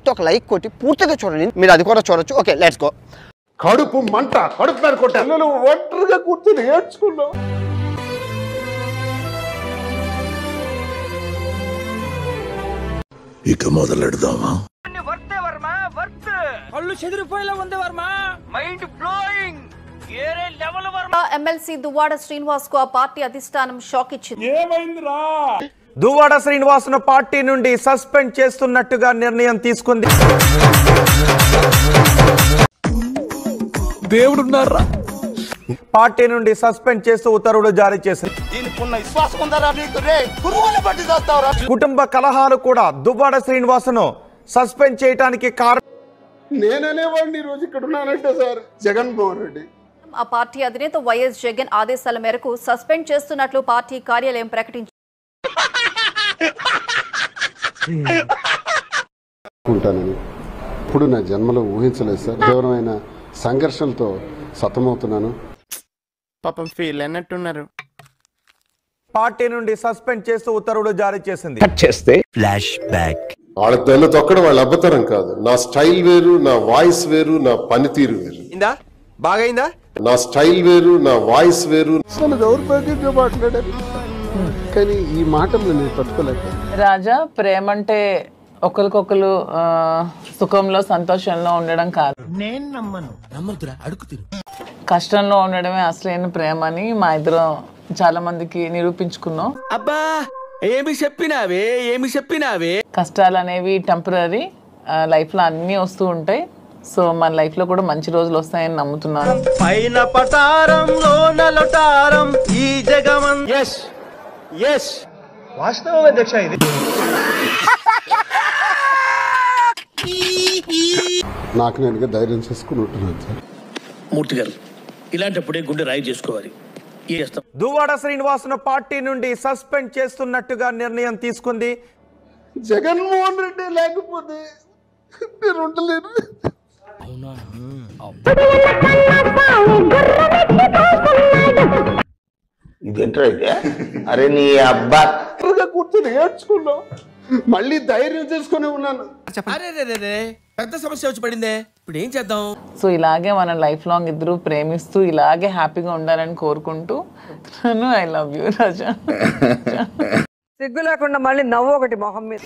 Just ఒక like కొట్టి పూర్తిగా చూడండి, మీరు అది కూడా చూడొచ్చు. Okay, let's go. కడుపు మంట, కడుపు మీద కొట్టాను. నువ్వు ఒంటరిగా కూర్చొని ఏడ్చుకున్నావు. ఇక మొదలెడదామా? కళ్ళు చెదిరిపోయేలా ఉంది వర్మ, మైండ్ బ్లోయింగ్, ఏరే లెవెల్ వర్మ. ఎమ్మెల్సీ దువ్వాడ శ్రీనివాస్ కు ఆ పార్టీ అధిష్టానం షాక్ ఇచ్చింది. ఏమైందిరా? దువ్వాడ శ్రీనివాస్ ను పార్టీ నుండి సస్పెండ్ చేస్తున్నట్టుగా నిర్ణయం తీసుకుంది. దేవుడున్నారా? పార్టీ నుండి సస్పెండ్ చేస్తూ ఉత్తర్వులు జారీ చేసింది. కుటుంబ కలహాలు కూడా దువ్వాడ శ్రీనివాస్ ను సస్పెండ్ చేయడానికి కారణం. నేననేవాడిని ఈ రోజు ఇక్కడ ఉన్నానంటే సార్ జగన్మోహన్ రెడ్డి. ఆ పార్టీ అధినేత వైఎస్ జగన్ ఆదేశాల మేరకు సస్పెండ్ చేస్తున్నట్లు పార్టీ కార్యాలయం ప్రకటించింది. ఉంటానని ఇప్పుడు నా జన్మలో ఊహించలేదు సార్. తీవ్రమైన సంఘర్షణలతో సతమవుతున్నాను. పాపం ఫీల్ అన్నట్టున్నారు. పార్టీ నుండి సస్పెండ్ చేస్తూ ఉత్తర్వులు జారీ చేసింది. Flash back. వాళ్ళ తెల్ల తొక్కడం వాళ్ళ అబ్బతరం కాదు. నా స్టైల్ వేరు, నా వాయిస్ వేరు, నా పనితీరు వేరు. బాగైందా? నా స్టైల్ వేరు, నా వాయిస్ వేరు. అసలు దౌర్భాగ్యంగా మాట్లాడారు, కానీ ఈ మాటలు నేను తట్టుకోలేకపోయాను. రాజా, ప్రేమ అంటే ఒకరికొకరు సుఖంలో సంతోషంలో ఉండడం కాదు, నేను నమ్మదురా, అడుగుతిరు. కష్టంలో ఉండడమే అసలైన ప్రేమ అని మా ఇద్దరం చాలా మందికి నిరూపించుకున్నాం. అబ్బా ఏమి చెప్పినావే. కష్టాలు అనేవి టెంపరీ, లైఫ్ లో అన్నీ వస్తూ ఉంటాయి. సో మన లైఫ్ లో కూడా మంచి రోజులు వస్తాయని నమ్ముతున్నాను. పైన పటారంలో నలటారం ఈ జగమం. ఎస్ వాస్తవం అధ్యక్ష. ఇది నాకు నేనుగా ధైర్యం చేసుకుని ఉంటున్నాను సార్. మూర్తి గారు, ఇలాంటప్పుడే గుండె రాయి చేసుకోవాలి. దువ్వాడ శ్రీనివాస్ ను పార్టీ నుండి సస్పెండ్ చేస్తున్నట్టుగా నిర్ణయం తీసుకుంది. జగన్మోహన్ రెడ్డి లేకపోతే నేను ఉండలేను. ఇదేంట్రా ఇది? అరే నీ అబ్బా, కూర్చొని ఏడ్చుకున్నావు. మళ్ళీ ధైర్యం చేసుకుని ఉన్నాను. పెద్ద సమస్య వచ్చి పడిందే, ఇప్పుడు ఏం చేద్దాం? సో ఇలాగే మన లైఫ్ లాంగ్ ఇద్దరు ప్రేమిస్తూ ఇలాగే హ్యాపీగా ఉండాలని కోరుకుంటూ ఐ లవ్ యూ రాజా. సిగ్గు లేకుండా మళ్ళీ నవ్వు ఒకటి మొహం మీద.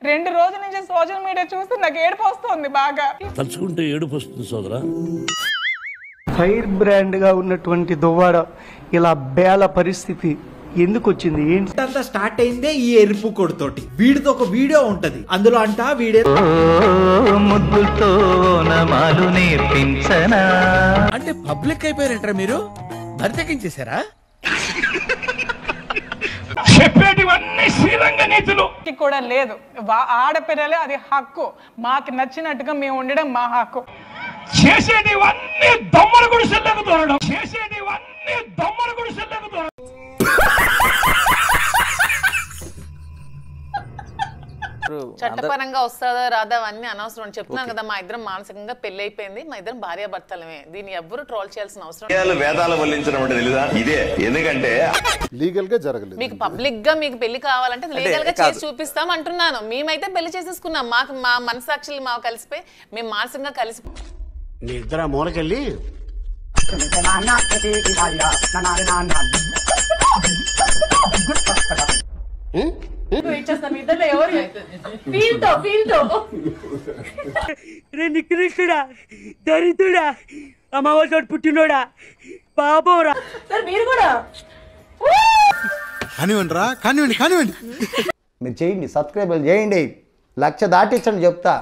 2 రోజుల నుంచి సోషల్ మీడియా చూస్తే నాకు ఏడుపు వస్తుంది బాగా. తలుచుకుంటే ఏడుపు వస్తుంది సోదరా. ఫైర్ బ్రాండ్ గా ఉన్నటువంటి దువ్వాడ ఇలా బేల పరిస్థితి ఎందుకు వచ్చింది? ఏంటి అంతా స్టార్ట్ అయిందే ఈ ఎరుపు కొడుతోటి. వీడితో ఒక వీడియో ఉంటది, అందులో అంట వీడే ముద్దులతో నమాలు నేర్పించనా అంటే పబ్లిక్ అయిపోయారంటారా మీరు? బరితెగించేశారా? చెప్పేటివన్నీ శ్రీరంగ నీతులు కూడా లేదు. ఆడపిల్లలే అది హక్కు, మాకు నచ్చినట్టుగా మేము ఉండడం మా హక్కు. చేసేటివన్నీ దొమ్మల గుడిసెల్లకు దూరడం. చట్టపరంగా వస్తుందా రాదా అవన్నీ అనవసరం. చెప్తున్నాను కదా, మా ఇద్దరం మానసికంగా పెళ్లి అయిపోయింది, మా ఇద్దరం భార్యాభర్తలమే. దీన్ని ఎవ్వరూ ట్రోల్ చేయాల్సిన అవసరం. వేదాలు వల్లించడం అంటే తెలీదా? ఇదే. ఎందుకంటే లీగల్ గా జరగలేదు. మీకు పబ్లిక్ గా మీకు పెళ్లి కావాలంటే లీగల్ గా చేసి చూపిస్తాం అంటున్నాను. మేమైతే పెళ్లి చేసేసుకున్నాం, మాకు మా మనసాక్షులు మాకు కలిసిపోయి మేము మానసికంగా కలిసి మీ ఇద్దరు మూలకెళ్ళి నికృష్టుడా, దరిద్రుడా, అమావాసోడు పుట్టినోడా, పాపంరా. మీరు కూడా కానివ్వండి. మీరు చేయండి, సబ్స్క్రైబ్ చేయండి, 1,00,000 దాటించండి చెప్తా.